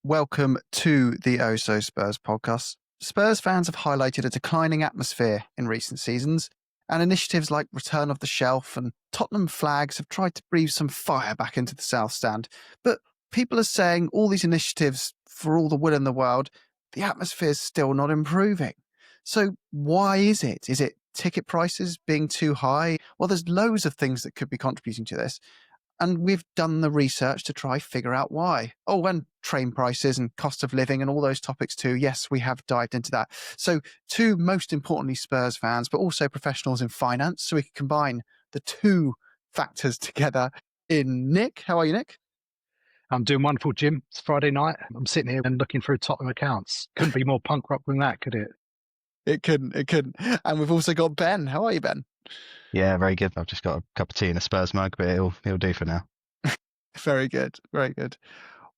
welcome to the Oh So Spurs podcast. Spurs fans have highlighted a declining atmosphere in recent seasons, and initiatives like Return of the Shelf and Tottenham flags have tried to breathe some fire back into the South Stand. But people are saying all these initiatives, for all the will in the world, the atmosphere is still not improving. So why is it? Is it ticket prices being too high? Well, there's loads of things that could be contributing to this. And we've done the research to try figure out why. Oh, and train prices and cost of living and all those topics too. Yes, we have dived into that. So two, most importantly, Spurs fans, but also professionals in finance. So we can combine the two factors together in Nick. How are you, Nick? I'm doing wonderful, Jim. It's Friday night. I'm sitting here and looking through Tottenham accounts. Couldn't be more punk rock than that, could it? It couldn't. And we've also got Ben. How are you, Ben? Yeah, very good. I've just got a cup of tea and a Spurs mug, but it'll do for now. Very good. Very good.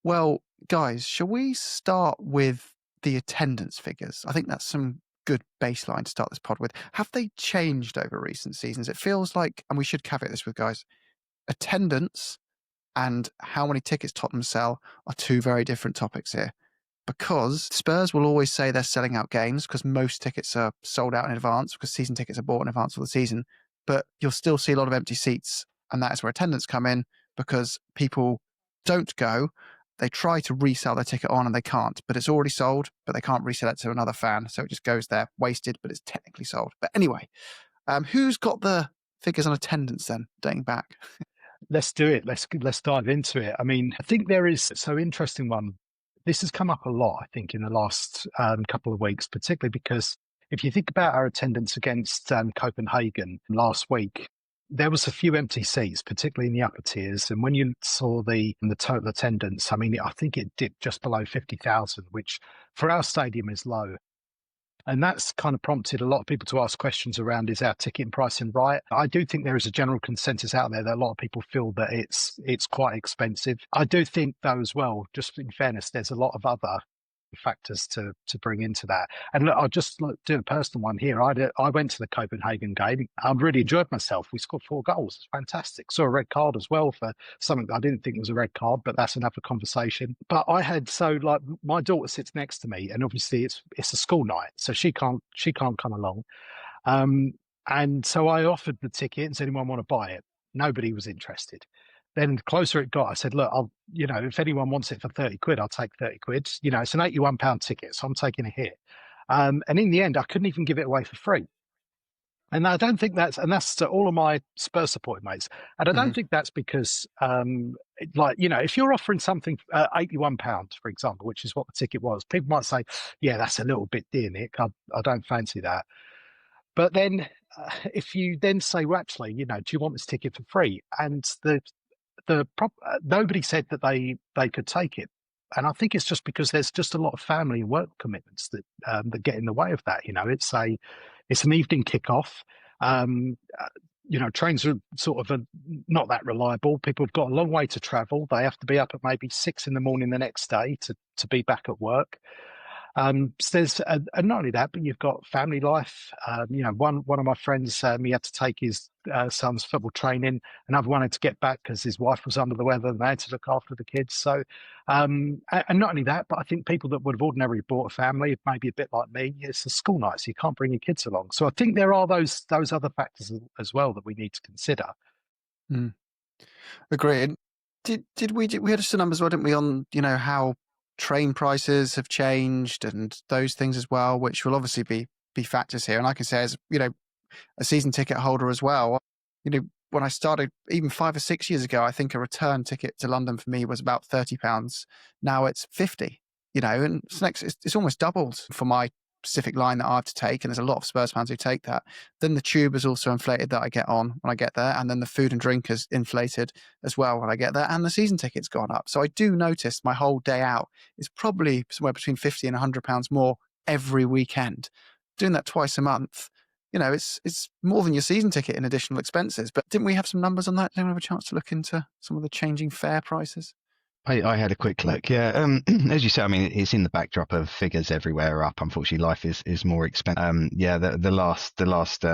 Well, guys, shall we start with the attendance figures? I think that's some good baseline to start this pod with. Have they changed over recent seasons? It feels like, and we should caveat this with guys, attendance and how many tickets Tottenham sell are two very different topics here. Because Spurs will always say they're selling out games because most tickets are sold out in advance because season tickets are bought in advance for the season. But you'll still see a lot of empty seats, and that is where attendance come in because people don't go. They try to resell their ticket on and they can't, but it's already sold, but they can't resell it to another fan. So it just goes there wasted, but it's technically sold. But anyway, who's got the figures on attendance then, dating back? Let's do it. Let's dive into it. I mean, I think there is so interesting one. This has come up a lot, I think, in the last couple of weeks, particularly because if you think about our attendance against Copenhagen last week, there was a few empty seats, particularly in the upper tiers. And when you saw the total attendance, I mean, I think it dipped just below 50,000, which for our stadium is low. And that's kind of prompted a lot of people to ask questions around, is our ticketing pricing right? I do think there is a general consensus out there that a lot of people feel that it's quite expensive. I do think, though, as well, just in fairness, there's a lot of other factors to bring into that. And look, I'll just do a personal one here. I went to the Copenhagen game. I really enjoyed myself. We scored 4 goals. It's fantastic. Saw a red card as well for something that I didn't think was a red card, but that's another conversation. But my daughter sits next to me, and obviously it's a school night, so she can't come along. And so I offered the ticket and said, anyone want to buy it? Nobody was interested. Then the closer it got, I said, look, if anyone wants it for 30 quid, I'll take 30 quid. It's an £81 ticket, so I'm taking a hit. And in the end, I couldn't even give it away for free. And I don't think that's to all of my Spurs supporting mates. And I don't think that's because, if you're offering something £81, for example, which is what the ticket was, people might say, yeah, that's a little bit dear, Nick. I don't fancy that. But then if you then say, well, actually, do you want this ticket for free? And nobody said that they could take it, and I think it's just because there's just a lot of family and work commitments that get in the way of that. It's an evening kickoff. Trains are sort of not that reliable. People have got a long way to travel. They have to be up at maybe 6 a.m. the next day to be back at work. So there's and not only that, but you've got family life. One of my friends, he had to take his son's football training. Another one had to get back because his wife was under the weather and they had to look after the kids. So, and not only that, but I think people that would have ordinarily brought a family, maybe a bit like me, it's a school night, so you can't bring your kids along. So I think there are those other factors as well that we need to consider. Agreed. Did we had some numbers, didn't we, on how train prices have changed and those things as well, which will obviously be factors here. And I can say, as a season ticket holder as well, when I started even 5 or 6 years ago, I think a return ticket to London for me was about £30. Now it's 50. And it's almost doubled for my specific line that I have to take, and there's a lot of Spurs fans who take that. Then the tube is also inflated that I get on when I get there, and then the food and drink is inflated as well when I get there, and the season ticket's gone up. So I do notice my whole day out is probably somewhere between £50 and £100 more every weekend. Doing that twice a month, it's more than your season ticket in additional expenses. But didn't we have some numbers on that? Did anyone have a chance to look into some of the changing fare prices? I had a quick look. Yeah, as you say, I mean, it's in the backdrop of figures everywhere up. Unfortunately, life is more expensive. The last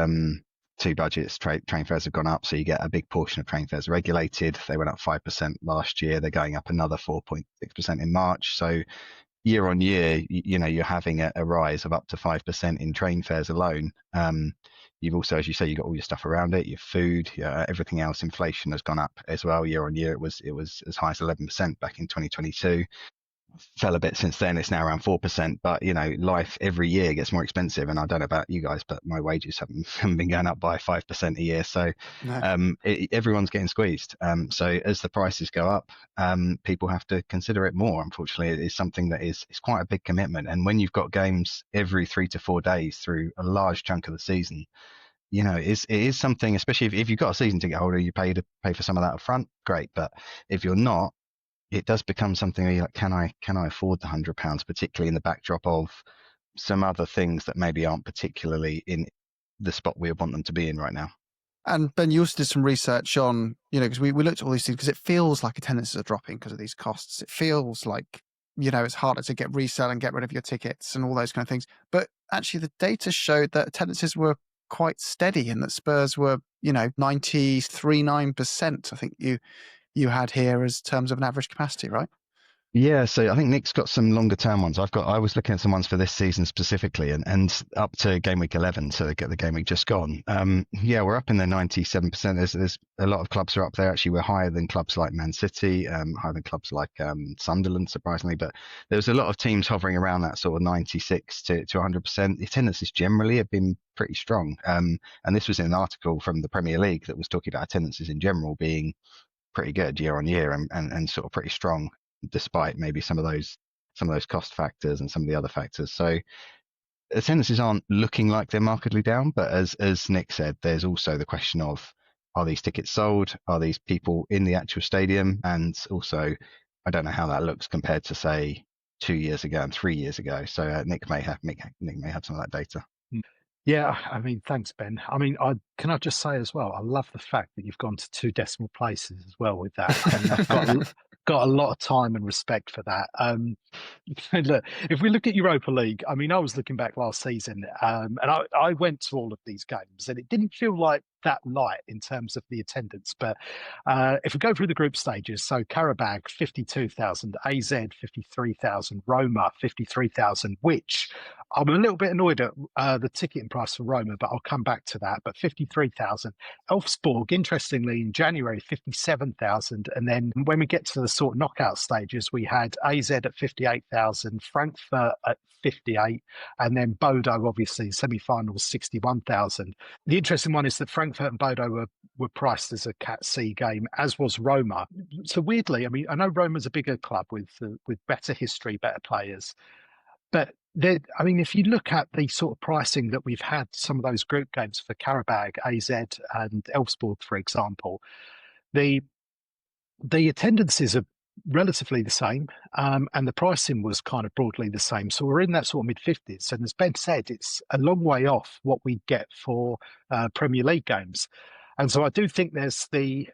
two budgets. Train fares have gone up, so you get a big portion of train fares regulated. They went up 5% last year. They're going up another 4.6% in March. So year on year, you're having a rise of up to 5% in train fares alone. You've also, as you say, you've got all your stuff around it, your food, everything else. Inflation has gone up as well year on year. It was as high as 11% back in 2022. Fell a bit since then. It's now around 4%. But life every year gets more expensive. And I don't know about you guys, but my wages haven't been going up by 5% a year. So No. everyone's getting squeezed. So as the prices go up, people have to consider it more. Unfortunately, it is something that is quite a big commitment. And when you've got games every 3 to 4 days through a large chunk of the season, it is something. Especially if you've got a season ticket holder, you pay for some of that up front. Great, but if you're not, it does become something where you're like, can I afford the £100, particularly in the backdrop of some other things that maybe aren't particularly in the spot we want them to be in right now. And Ben, you also did some research on, because we looked at all these things, because it feels like attendances are dropping because of these costs. It feels like, it's harder to get resale and get rid of your tickets and all those kind of things. But actually the data showed that attendances were quite steady and that Spurs were, 93.9%, I think you had here as terms of an average capacity, right? Yeah, so I think Nick's got some longer term ones. I was looking at some ones for this season specifically, and up to game week 11, so get the game week just gone. We're up in the 97%. There's a lot of clubs are up there. Actually, we're higher than clubs like Man City, higher than clubs like Sunderland, surprisingly. But there's a lot of teams hovering around that sort of 96 to 100%. The attendances generally have been pretty strong. And this was in an article from the Premier League that was talking about attendances in general being pretty good year on year and sort of pretty strong, despite maybe some of those cost factors and some of the other factors. So attendances aren't looking like they're markedly down, but as Nick said, there's also the question of, are these tickets sold? Are these people in the actual stadium? And also, I don't know how that looks compared to, say, 2 years ago and 3 years ago. So Nick may have some of that data. Yeah, I mean, thanks, Ben. I mean, can I just say as well, I love the fact that you've gone to 2 decimal places as well with that, and I've got a lot of time and respect for that. Look, if we look at Europa League, I mean, I was looking back last season, and I went to all of these games, and it didn't feel like that light in terms of the attendance. But if we go through the group stages, so Karabag 52,000, AZ 53,000, Roma 53,000, which I'm a little bit annoyed at the ticketing price for Roma, but I'll come back to that. But 53,000. Elfsborg, interestingly, in January, 57,000. And then when we get to the sort of knockout stages, we had AZ at 58,000, Frankfurt at 58, and then Bodo, obviously, semi-finals, 61,000. The interesting one is that Frankfurt and Bodo were priced as a Cat C game, as was Roma. So weirdly, I mean, I know Roma's a bigger club with better history, better players. But if you look at the sort of pricing that we've had, some of those group games for Karabag, AZ, and Elfsborg, for example, the attendances are relatively the same, and the pricing was kind of broadly the same. So we're in that sort of mid-50s. And as Ben said, it's a long way off what we get for Premier League games. And so I do think let's take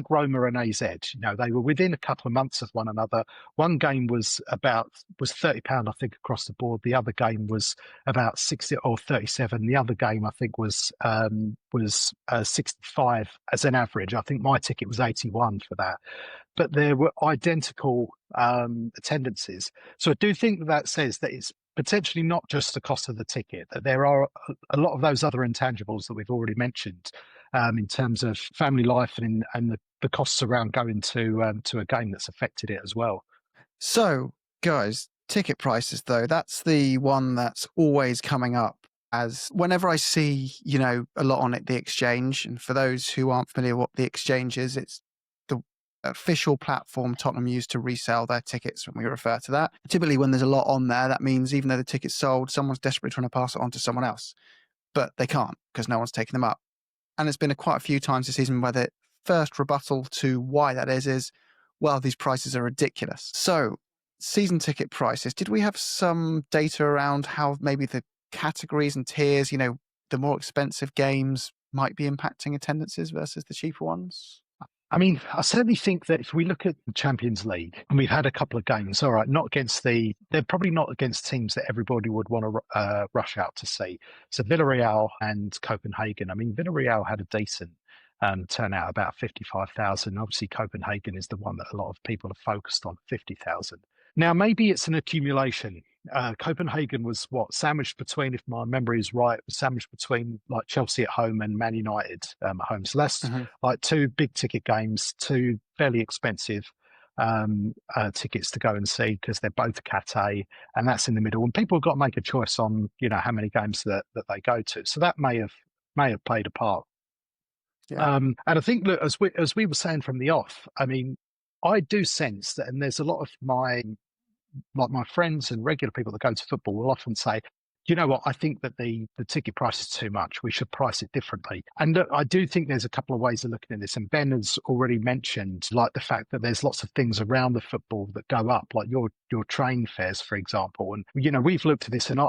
Roma and AZ. They were within a couple of months of one another. One game was £30, I think, across the board. The other game was about 60 or 37. The other game, I think, was 65 as an average. I think my ticket was 81 for that. But there were identical attendances. So I do think that says that it's potentially not just the cost of the ticket, that there are a lot of those other intangibles that we've already mentioned in terms of family life and the costs around going to a game that's affected it as well. So, guys, ticket prices, though, that's the one that's always coming up as whenever I see, a lot on it, the exchange. And for those who aren't familiar what the exchange is, it's the official platform Tottenham use to resell their tickets when we refer to that. Typically, when there's a lot on there, that means even though the ticket's sold, someone's desperately trying to pass it on to someone else. But they can't because no one's taking them up. And it's been quite a few times this season where the first rebuttal to why that is, well, these prices are ridiculous. So, season ticket prices, did we have some data around how maybe the categories and tiers, the more expensive games might be impacting attendances versus the cheaper ones? I mean, I certainly think that if we look at the Champions League, and we've had a couple of games, all right, they're probably not against teams that everybody would want to rush out to see. So Villarreal and Copenhagen. I mean, Villarreal had a decent turnout, about 55,000. Obviously, Copenhagen is the one that a lot of people are focused on, 50,000. Now, maybe it's an accumulation. Copenhagen was sandwiched between, if my memory is right, was sandwiched between like Chelsea at home and Man United at home. So that's like two big ticket games, two fairly expensive tickets to go and see because they're both Cathay, and that's in the middle. And people have got to make a choice on how many games that they go to. So that may have played a part. Yeah. And I think, look, as we were saying from the off, I mean, I do sense that, and there's a lot of my friends and regular people that go to football will often say, you know what, I think that the ticket price is too much. We should price it differently. And look, I do think there's a couple of ways of looking at this. And Ben has already mentioned like the fact that there's lots of things around the football that go up, like your train fares, for example. And, we've looked at this and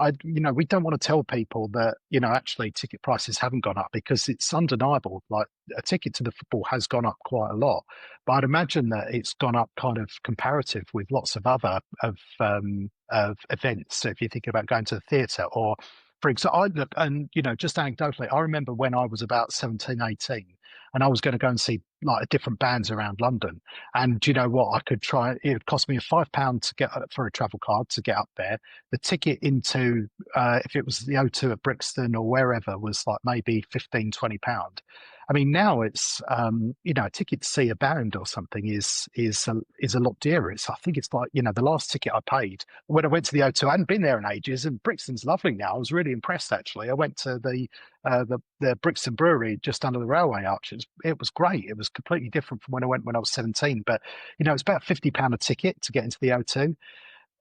we don't want to tell people that, actually ticket prices haven't gone up because it's undeniable. Like a ticket to the football has gone up quite a lot. But I'd imagine that it's gone up kind of comparative with lots of other of events. So if you're thinking about going to the theatre or, for example, just anecdotally, I remember when I was about 17, 18, and I was going to go and see like different bands around London. And you know what? It would cost me £5 to get for a travel card to get up there. The ticket into, if it was the O2 at Brixton or wherever, was like maybe £15, £20. I mean, now it's a ticket to see a band or something is a lot dearer. I think it's like the last ticket I paid when I went to the O2. I hadn't been there in ages, and Brixton's lovely now. I was really impressed actually. I went to the Brixton Brewery just under the railway arches. It was great. It was completely different from when I went when I was 17. But it's about £50 a ticket to get into the O2.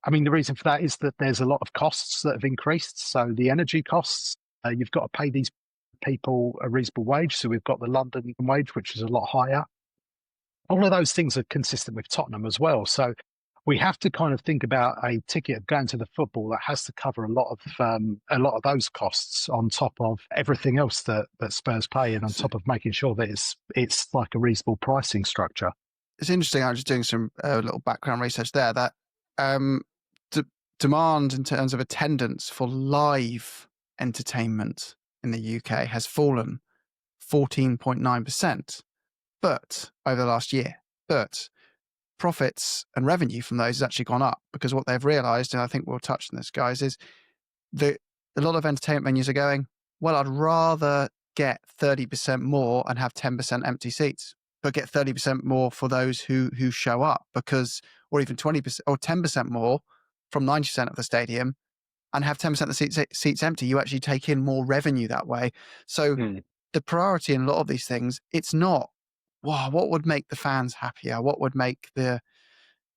I mean, the reason for that is that there's a lot of costs that have increased. So the energy costs, you've got to pay these people a reasonable wage. So we've got the London wage, which is a lot higher. All of those things are consistent with Tottenham as well. So we have to kind of think about a ticket of going to the football that has to cover a lot of those costs on top of everything else that Spurs pay, and on top of making sure that it's like a reasonable pricing structure. It's interesting. I was just doing some little background research there that demand in terms of attendance for live entertainment in the UK has fallen 14.9%, but over the last year. But profits and revenue from those has actually gone up because what they've realised, and I think we'll touch on this, guys, is that a lot of entertainment venues are going, well, I'd rather get 30% more and have 10% empty seats, but get 30% more for those who show up, because, or even 20% or 10% more from 90% of the stadium and have 10% of the seats empty. You actually take in more revenue that way. So the priority in a lot of these things, it's not, wow, what would make the fans happier? What would make the,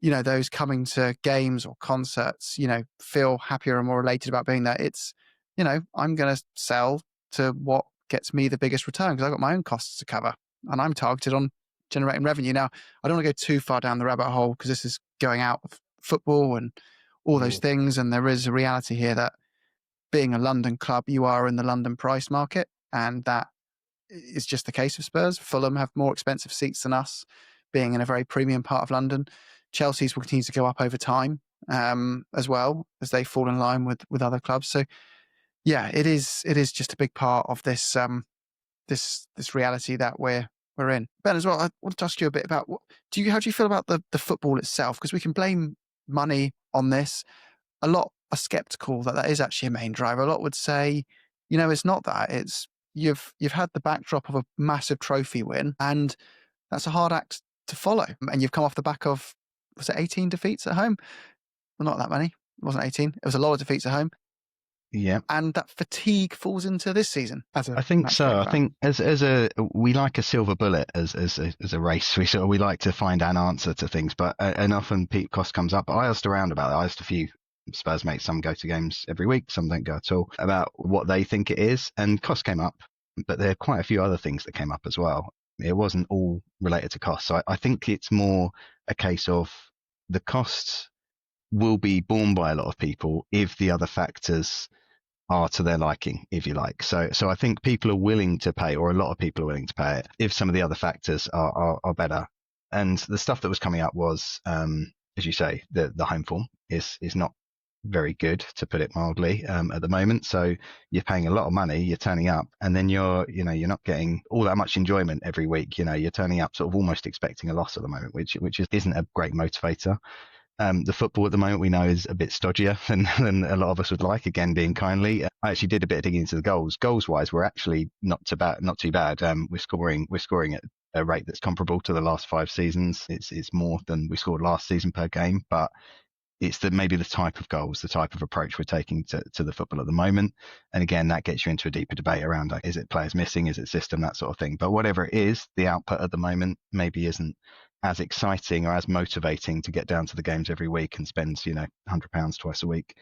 those coming to games or concerts, feel happier and more related about being there? It's, I'm going to sell to what gets me the biggest return because I've got my own costs to cover and I'm targeted on generating revenue. Now, I don't want to go too far down the rabbit hole because this is going out of football and all those things. And there is a reality here that being a London club, you are in the London price market. And that is just the case of Spurs. Fulham have more expensive seats than us, being in a very premium part of London. Chelsea's will continue to go up over time as well as they fall in line with other clubs. So yeah, it is just a big part of this this reality that we're in. Ben, as well, I want to ask you a bit about how do you feel about the football itself? Because we can blame money on this. A lot are skeptical that is actually a main driver. A lot would say, it's not that. It's you've had the backdrop of a massive trophy win, and that's a hard act to follow. And you've come off the back of, was it 18 defeats at home? Well, not that many. It wasn't 18. It was a lot of defeats at home. Yeah. And that fatigue falls into this season. I think so. I think we like a silver bullet as a race. We like to find an answer to things, but and often cost comes up. But I asked around about it. I asked a few Spurs mates, some go to games every week, some don't go at all, about what they think it is, and cost came up, but there are quite a few other things that came up as well. It wasn't all related to cost. So I think it's more a case of the costs will be borne by a lot of people if the other factors are to their liking, if you like. So I think people are willing to pay, or a lot of people are willing to pay it, if some of the other factors are better. And the stuff that was coming up was, as you say, the home form is not very good, to put it mildly, at the moment. So you're paying a lot of money, you're turning up, and then you're not getting all that much enjoyment every week. You're turning up sort of almost expecting a loss at the moment, which isn't a great motivator. The football at the moment we know is a bit stodgier than a lot of us would like, again, being kindly. I actually did a bit of digging into the goals. Goals wise, we're actually not too bad. We're scoring at a rate that's comparable to the last 5 seasons. It's more than we scored last season per game, but it's maybe the type of goals, the type of approach we're taking to the football at the moment. And again, that gets you into a deeper debate around, is it players missing, is it system, that sort of thing. But whatever it is, the output at the moment maybe isn't as exciting or as motivating to get down to the games every week and spend, £100 twice a week.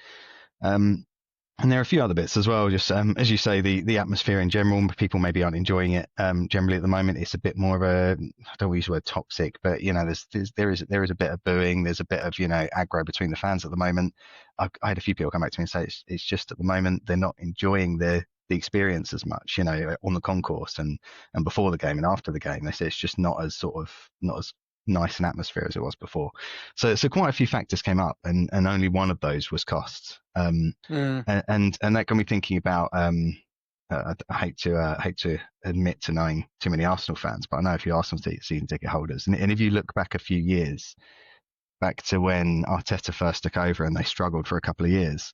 And there are a few other bits as well. Just as you say, the atmosphere in general, people maybe aren't enjoying it. Generally at the moment, it's a bit more of I don't use the word toxic, but there is a bit of booing. There's a bit of aggro between the fans at the moment. I had a few people come back to me and say it's just at the moment they're not enjoying the experience as much, on the concourse and before the game and after the game. They say it's just not as nice an atmosphere as it was before. So quite a few factors came up, and only one of those was costs. And that got me thinking about. I hate to admit to knowing too many Arsenal fans, but I know a few Arsenal season ticket holders, and if you look back a few years, back to when Arteta first took over and they struggled for a couple of years,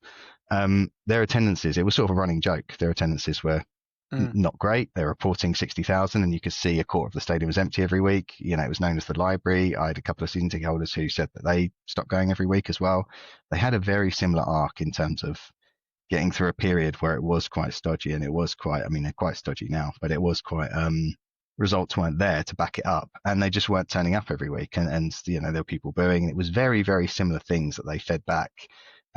their attendances, it was sort of a running joke. Their attendances were not great. They're reporting 60,000, and you could see a quarter of the stadium was empty every week. It was known as the library. I had a couple of season ticket holders who said that they stopped going every week as well. They had a very similar arc in terms of getting through a period where it was quite stodgy, and it was quite, they're quite stodgy now, but it was quite, results weren't there to back it up, and they just weren't turning up every week. And there were people booing, and it was very, very similar things that they fed back.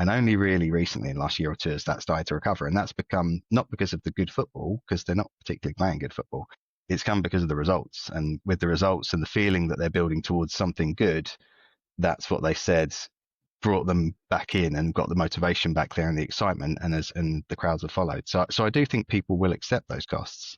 And only really recently, in the last year or two, has that started to recover. And that's become not because of the good football, because they're not particularly playing good football. It's come because of the results. And with the results and the feeling that they're building towards something good, that's what they said brought them back in and got the motivation back there and the excitement, and the crowds have followed. So I do think people will accept those costs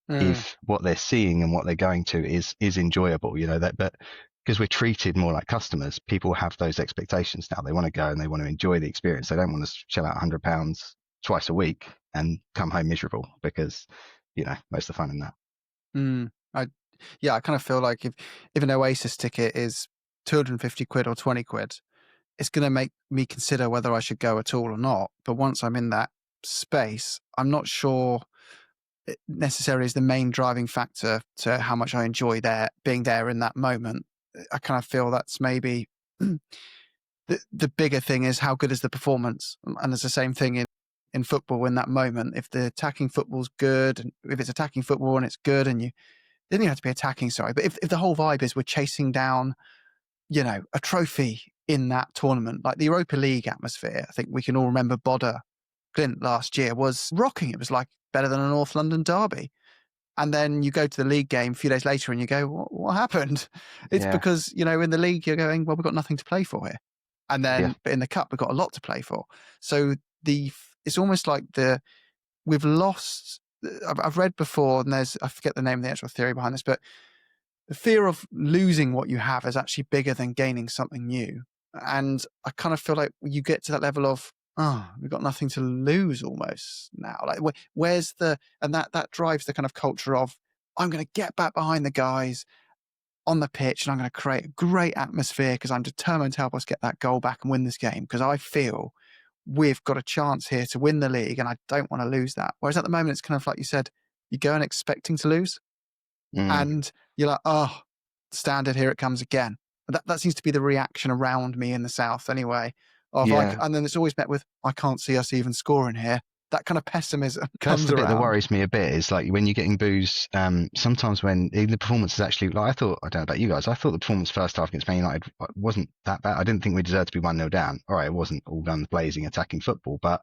if what they're seeing and what they're going to is enjoyable, but because we're treated more like customers, people have those expectations now. They want to go and they want to enjoy the experience. They don't want to shell out £100 twice a week and come home miserable, because most of the fun in that. I kind of feel like if an Oasis ticket is 250 quid or 20 quid, it's going to make me consider whether I should go at all or not. But once I'm in that space, I'm not sure it necessarily is the main driving factor to how much I enjoy being there in that moment. I kind of feel that's maybe the bigger thing is how good is the performance. And it's the same thing in football in that moment. If the attacking football's good, and if it's attacking football and it's good, and then you have to be attacking, sorry. But if the whole vibe is we're chasing down, a trophy in that tournament, like the Europa League atmosphere, I think we can all remember Bodder Clint last year was rocking. It was like better than a North London derby. And then you go to the league game a few days later and you go, what happened? It's because, in the league, you're going, well, we've got nothing to play for here. And then but in the cup, we've got a lot to play for. So it's almost like we've lost. I've read before, and I forget the name of the actual theory behind this, but the fear of losing what you have is actually bigger than gaining something new. And I kind of feel like you get to that level of, we've got nothing to lose almost now. Like, where's and that drives the kind of culture of, I'm going to get back behind the guys on the pitch and I'm going to create a great atmosphere because I'm determined to help us get that goal back and win this game, because I feel we've got a chance here to win the league and I don't want to lose that. Whereas at the moment, it's kind of like you said, you go in expecting to lose and you're like, standard, here it comes again. That seems to be the reaction around me in the South anyway. And then it's always met with, I can't see us even scoring here. That kind of pessimism comes around. That's the bit that worries me a bit, is like when you're getting boos, sometimes when the performance is actually, like, I don't know about you guys, I thought the performance first half against Man United wasn't that bad. I didn't think we deserved to be 1-0 down. All right, it wasn't all guns blazing attacking football, but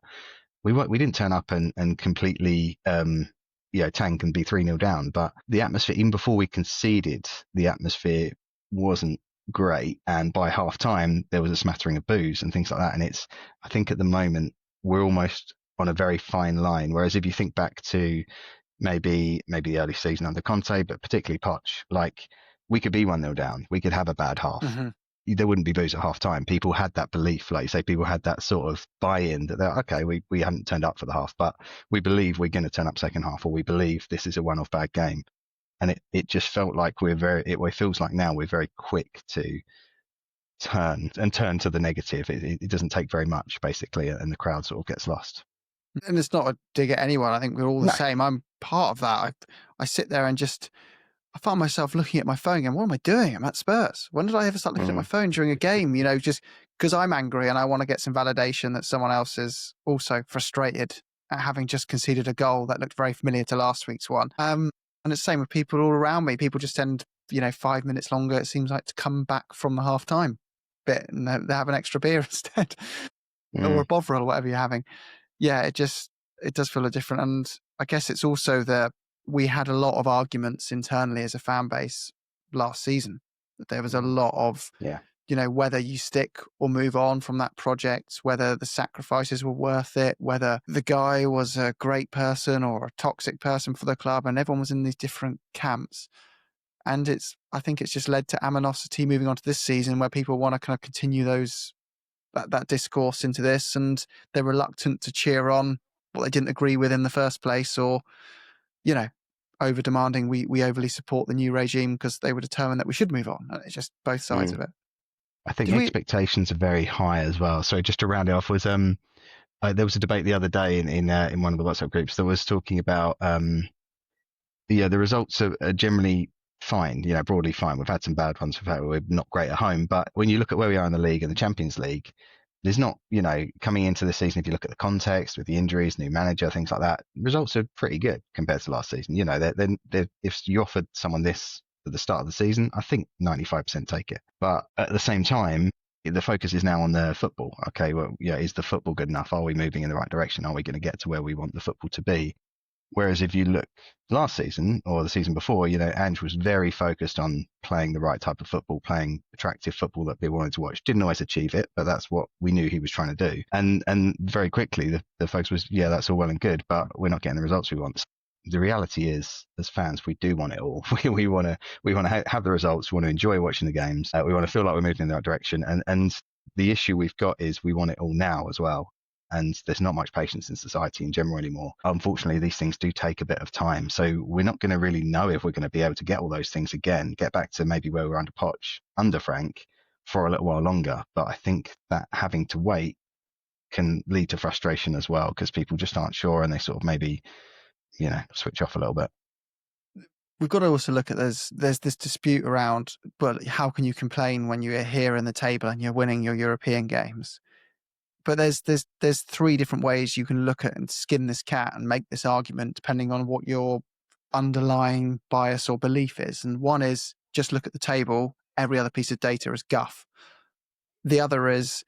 we didn't turn up and completely tank and be 3-0 down. But the atmosphere, even before we conceded, the atmosphere wasn't great, and by half time there was a smattering of boos and things like that. And I think at the moment we're almost on a very fine line. Whereas if you think back to maybe the early season under Conte, but particularly Poch, like we could be 1-0 down, we could have a bad half. Mm-hmm. There wouldn't be booze at half time. People had that belief, like you say, people had that sort of buy-in that they're okay, we hadn't turned up for the half, but we believe we're going to turn up second half, or we believe this is a one-off bad game. And it just felt like it feels like now we're very quick to turn to the negative. It doesn't take very much, basically, and the crowd sort of gets lost. And it's not a dig at anyone. I think we're all the No. same. I'm part of that. I sit there and just, I find myself looking at my phone and what am I doing? I'm at Spurs. When did I ever start looking at my phone during a game? You know, just because I'm angry and I want to get some validation that someone else is also frustrated at having just conceded a goal that looked very familiar to last week's one. And it's the same with people all around me. People just tend, 5 minutes longer, it seems like, to come back from the half-time bit, and they have an extra beer instead, or a Bovril, or whatever you're having. Yeah, it does feel a different. And I guess it's also that we had a lot of arguments internally as a fan base last season. There was a lot of, whether you stick or move on from that project, whether the sacrifices were worth it, whether the guy was a great person or a toxic person for the club, and everyone was in these different camps. And I think it's just led to aminosity moving on to this season, where people want to kind of continue that discourse into this, and they're reluctant to cheer on what they didn't agree with in the first place, or, over demanding we overly support the new regime because they were determined that we should move on. And it's just both sides of it. I think expectations are very high as well. So just to round it off, was there was a debate the other day in one of the WhatsApp groups that was talking about the results are generally fine, broadly fine. We've had some bad ones. We're not great at home, but when you look at where we are in the league and the Champions League, there's not, coming into the season, if you look at the context with the injuries, new manager, things like that, results are pretty good compared to last season. If you offered someone this at the start of the season, I think 95% take it. But at the same time, the focus is now on the football. Okay, well, is the football good enough? Are we moving in the right direction? Are we going to get to where we want the football to be? Whereas if you look last season or the season before, Ange was very focused on playing the right type of football, playing attractive football that people wanted to watch. Didn't always achieve it, but that's what we knew he was trying to do. And very quickly, the focus was, that's all well and good, but we're not getting the results we want. The reality is, as fans, we do want it all. We want to have the results. We want to enjoy watching the games. We want to feel like we're moving in the right direction. And the issue we've got is we want it all now as well. And there's not much patience in society in general anymore. Unfortunately, these things do take a bit of time. So we're not going to really know if we're going to be able to get all those things again, get back to maybe where we were under Poch, under Frank, for a little while longer. But I think that having to wait can lead to frustration as well, because people just aren't sure and they sort of maybe, switch off a little bit. We've got to also look at there's this dispute around, but how can you complain when you're here in the table and you're winning your European games? But there's three different ways you can look at and skin this cat and make this argument, depending on what your underlying bias or belief is. And one is just look at the table. Every other piece of data is guff. The other is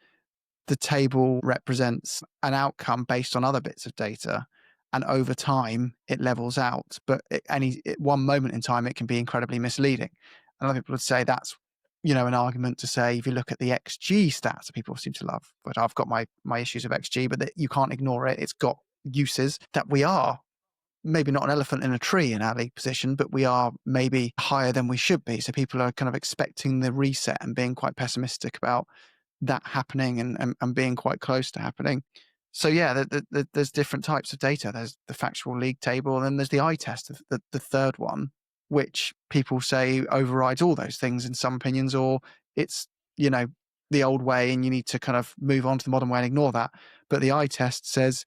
the table represents an outcome based on other bits of data. And over time, it levels out. But at one moment in time, it can be incredibly misleading. And other people would say that's an argument to say, if you look at the XG stats that people seem to love, but I've got my issues of XG, but that you can't ignore it. It's got uses that we are maybe not an elephant in a tree in our league position, but we are maybe higher than we should be. So people are kind of expecting the reset and being quite pessimistic about that happening and being quite close to happening. So yeah, there's different types of data. There's the factual league table, and then there's the eye test, the third one, which people say overrides all those things in some opinions, or it's, the old way and you need to kind of move on to the modern way and ignore that. But the eye test says,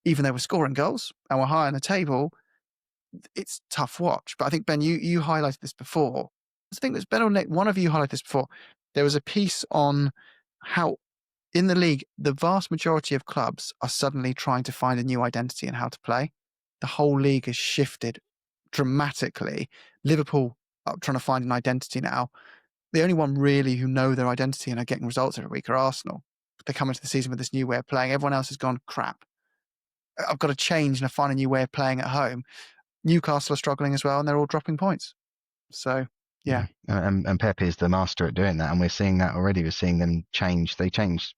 even though we're scoring goals and we're high on the table, it's tough watch. But I think, Ben, you highlighted this before. I think there's Ben or Nick, one of you highlighted this before. There was a piece on how in the league, the vast majority of clubs are suddenly trying to find a new identity in how to play. The whole league has shifted dramatically. Liverpool are trying to find an identity now. The only one really who know their identity and are getting results every week are Arsenal. They come into the season with this new way of playing. Everyone else has gone, crap, I've got to change and find a new way of playing at home. Newcastle are struggling as well, and they're all dropping points. So, yeah. And Pep is the master at doing that, and we're seeing that already. We're seeing them change. They changed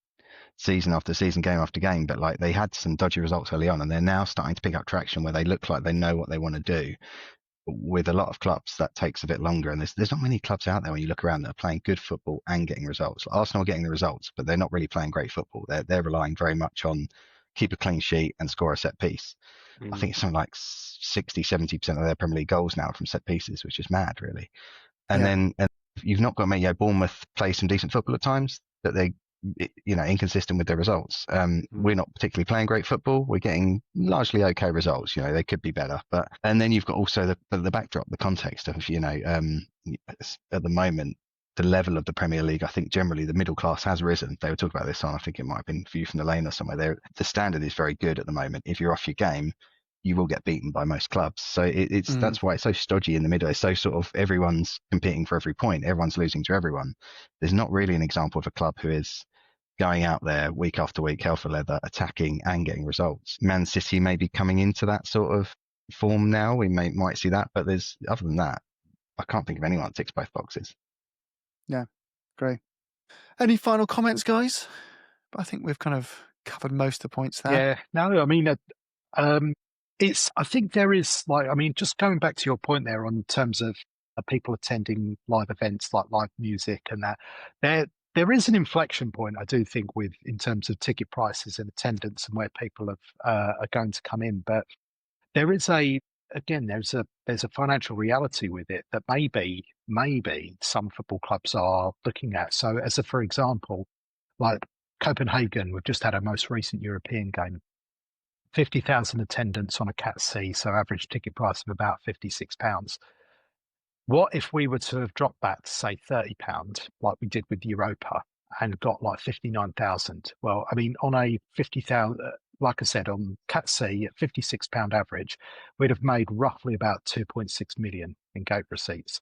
season after season, game after game, but like they had some dodgy results early on, and they're now starting to pick up traction where they look like they know what they want to do. With a lot of clubs, that takes a bit longer, and there's not many clubs out there when you look around that are playing good football and getting results. Like Arsenal are getting the results, but they're not really playing great football. They're relying very much on keep a clean sheet and score a set piece. I think it's something like 60-70% of their Premier League goals now from set pieces, which is mad, really. And then you've not got to make Bournemouth play some decent football at times, but they, inconsistent with their results. We're not particularly playing great football. We're getting largely okay results. They could be better. And then you've got also the backdrop, the context of, at the moment, the level of the Premier League. I think generally the middle class has risen. They were talking about this on, I think it might have been View from the Lane or somewhere there. The standard is very good at the moment. If you're off your game, you will get beaten by most clubs. So that's why it's so stodgy in the middle. It's so sort of everyone's competing for every point. Everyone's losing to everyone. There's not really an example of a club who is going out there week after week, hell for leather, attacking and getting results. Man City may be coming into that sort of form now. We might see that, but other than that, I can't think of anyone that ticks both boxes. Yeah, great. Any final comments, guys? I think we've kind of covered most of the points there. Yeah, no, I mean, I think there is just going back to your point there on terms of people attending live events like live music and that, there is an inflection point, I do think, in terms of ticket prices and attendance and where people are going to come in. But there is there's a financial reality with it that maybe some football clubs are looking at. So for example, like Copenhagen, we've just had our most recent European game. 50,000 attendance on a Cat C, so average ticket price of about £56. What if we were to have dropped that to say £30, like we did with Europa, and got like 59,000? Well, I mean, on a 50,000, like I said, on Cat C at £56 average, we'd have made roughly about 2.6 million in gate receipts.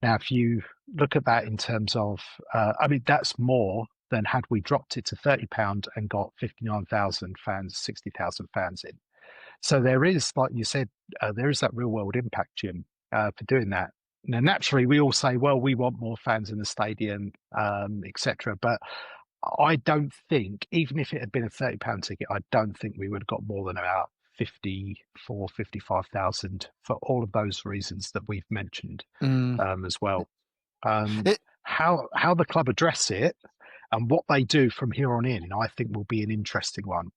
Now, if you look at that in terms of, that's more than had we dropped it to £30 and got 59,000 fans, 60,000 fans in. So there is, like you said, there is that real world impact, Jim, for doing that. Now, naturally, we all say, well, we want more fans in the stadium, etc. But I don't think, even if it had been a £30 ticket, I don't think we would have got more than about 54, 55,000 for all of those reasons that we've mentioned as well. How the club address it and what they do from here on in, I think, will be an interesting one.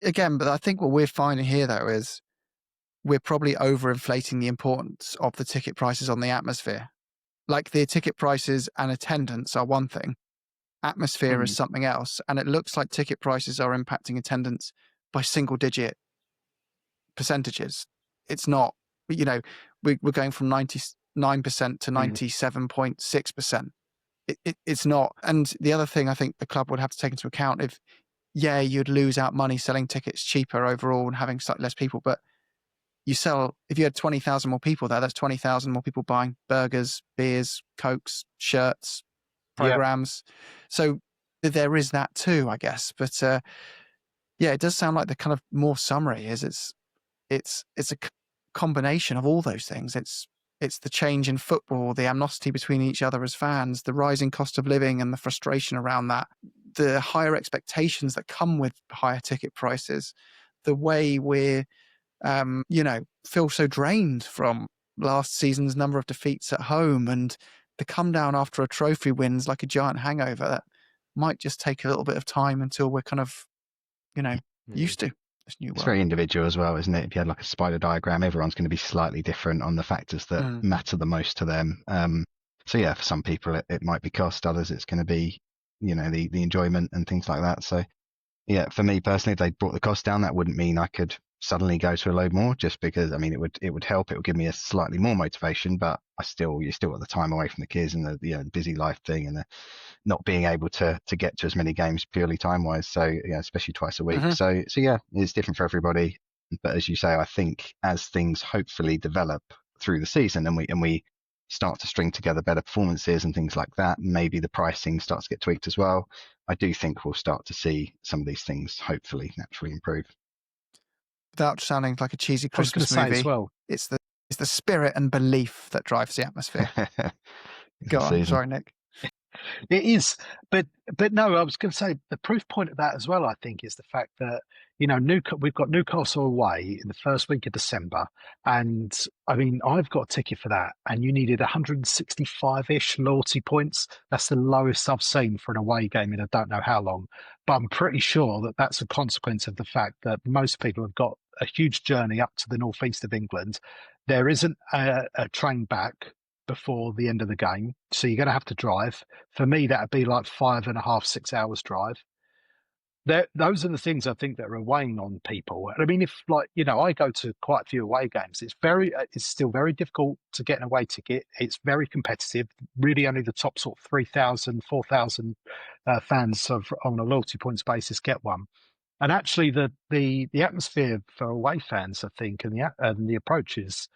Again, but I think what we're finding here, though, is we're probably overinflating the importance of the ticket prices on the atmosphere. Like the ticket prices and attendance are one thing. Atmosphere is something else. And it looks like ticket prices are impacting attendance by single-digit percentages. It's not, we're going from 99% to 97.6%. It's not. And the other thing I think the club would have to take into account, you'd lose out money selling tickets cheaper overall and having slightly less people, but if you had 20,000 more people there, that's 20,000 more people buying burgers, beers, Cokes, shirts, programs. Yeah. So there is that too, I guess. But it does sound like the kind of more summary is it's a combination of all those things. It's the change in football, the animosity between each other as fans, the rising cost of living and the frustration around that, the higher expectations that come with higher ticket prices, the way we're, feel so drained from last season's number of defeats at home, and the come down after a trophy wins like a giant hangover that might just take a little bit of time until we're kind of, used to. It's very individual as well, isn't it? If you had like a spider diagram, everyone's going to be slightly different on the factors that matter the most to them. For some people it might be cost, others it's going to be, the enjoyment and things like that. So for me personally, if they brought the cost down, that wouldn't mean I could suddenly go to a load more, just because it would help. It would give me a slightly more motivation, but you're still at the time away from the kids and the busy life thing and the not being able to get to as many games purely time wise. So especially twice a week. So it's different for everybody. But as you say, I think as things hopefully develop through the season and we start to string together better performances and things like that, maybe the pricing starts to get tweaked as well. I do think we'll start to see some of these things hopefully naturally improve. Without sounding like a cheesy Christmas movie, as well, it's the spirit and belief that drives the atmosphere. Go on, sorry, Nick. It is, but no, I was going to say the proof point of that as well. I think is the fact that we've got Newcastle away in the first week of December, and I mean I've got a ticket for that, and you needed 165-ish loyalty points. That's the lowest I've seen for an away game in I don't know how long, but I'm pretty sure that that's a consequence of the fact that most people have got a huge journey up to the northeast of England. There isn't a train back before the end of the game, so you're going to have to drive. For me, that'd be like 5.5, 6 hours drive. Those are the things I think that are weighing on people. I mean, if I go to quite a few away games, it's still very difficult to get an away ticket. It's very competitive. Really, only the top sort of 3,000, 4,000 fans on a loyalty points basis get one. And actually, the atmosphere for away fans, I think, and the approach is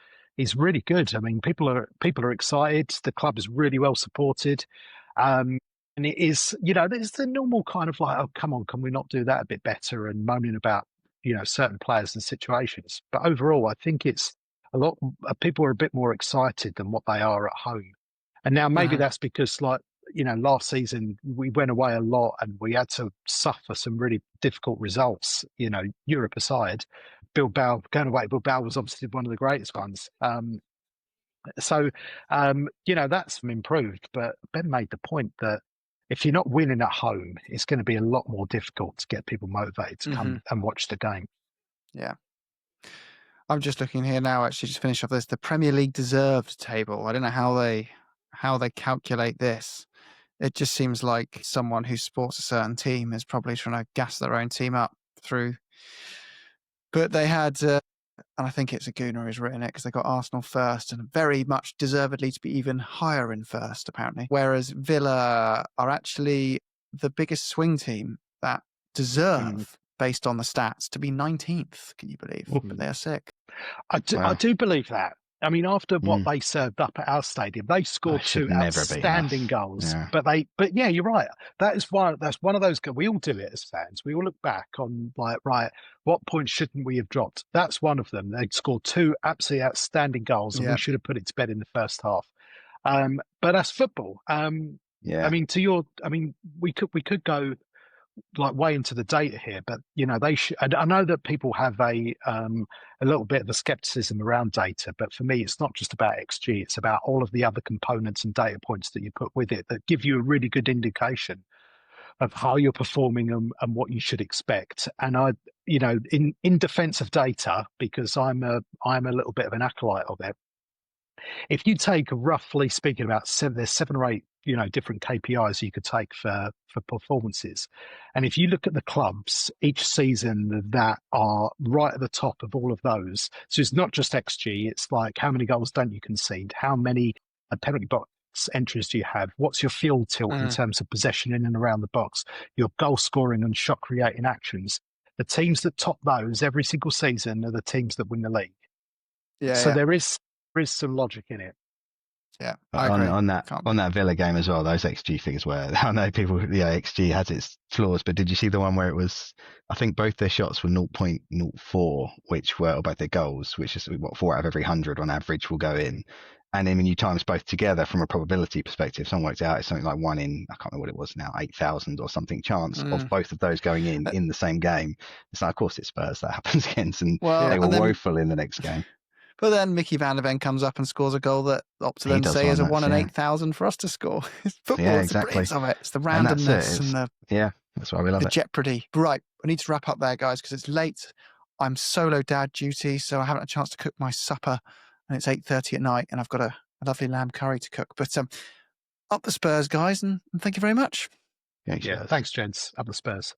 really good. I mean, people are excited. The club is really well supported. And it is, there's the normal kind of like, oh, come on, can we not do that a bit better? And moaning about, certain players and situations. But overall, I think it's a lot, people are a bit more excited than what they are at home. And now maybe that's because last season we went away a lot and we had to suffer some really difficult results, Europe aside. Bilbao, going away, Bilbao was obviously one of the greatest ones. So that's improved. But Ben made the point that if you're not winning at home, it's going to be a lot more difficult to get people motivated to come and watch the game. Yeah. I'm just looking here now, actually, just finish off this. The Premier League deserved table. I don't know how they calculate this. It just seems like someone who supports a certain team is probably trying to gas their own team up through. But they had, and I think it's Aguna who's written it, because they got Arsenal first and very much deservedly to be even higher in first, apparently. Whereas Villa are actually the biggest swing team that deserve, based on the stats, to be 19th. Can you believe? But they are sick. I do believe that. I mean, after what they served up at our stadium, they scored two outstanding goals. Yeah. But yeah, you're right. That's one of those. We all do it as fans. We all look back on what point shouldn't we have dropped? That's one of them. They scored two absolutely outstanding goals, and we should have put it to bed in the first half. But that's football. I mean, we could go way into the data here, but they should. I know that people have a little bit of a skepticism around data, but for me, it's not just about XG; it's about all of the other components and data points that you put with it that give you a really good indication of how you're performing and what you should expect. And in defense of data, because I'm a little bit of an acolyte of it. If you take, roughly speaking, there's 7 or 8 different KPIs you could take for performances, and if you look at the clubs each season that are right at the top of all of those, so it's not just XG, it's like how many goals don't you concede, how many penalty box entries do you have, what's your field tilt in terms of possession in and around the box, your goal scoring and shot creating actions. The teams that top those every single season are the teams that win the league. So there is some logic in it. Yeah, I agree. On that Villa game as well, those XG figures were, I know people, XG has its flaws, but did you see the one where it was, I think both their shots were 0.04, which were both their goals, which is 4 out of every 100 on average will go in. And then when you times both together from a probability perspective, someone worked out it's something like 1 in, I can't remember what it was now, 8,000 or something chance of both of those going in the same game. It's like, of course it's Spurs that happens against, and they were woeful in the next game. But then Mickey van der Ven comes up and scores a goal that Opta then say is a 1 in 8,000 for us to score. It's football, it's the brilliance of it. It's the randomness and that's why we love the it. jeopardy. Right, I need to wrap up there, guys, because it's late. I'm solo dad duty, so I haven't had a chance to cook my supper, and it's 8:30 at night, and I've got a lovely lamb curry to cook. But up the Spurs, guys, and thank you very much. Yeah, thanks, gents. Up the Spurs.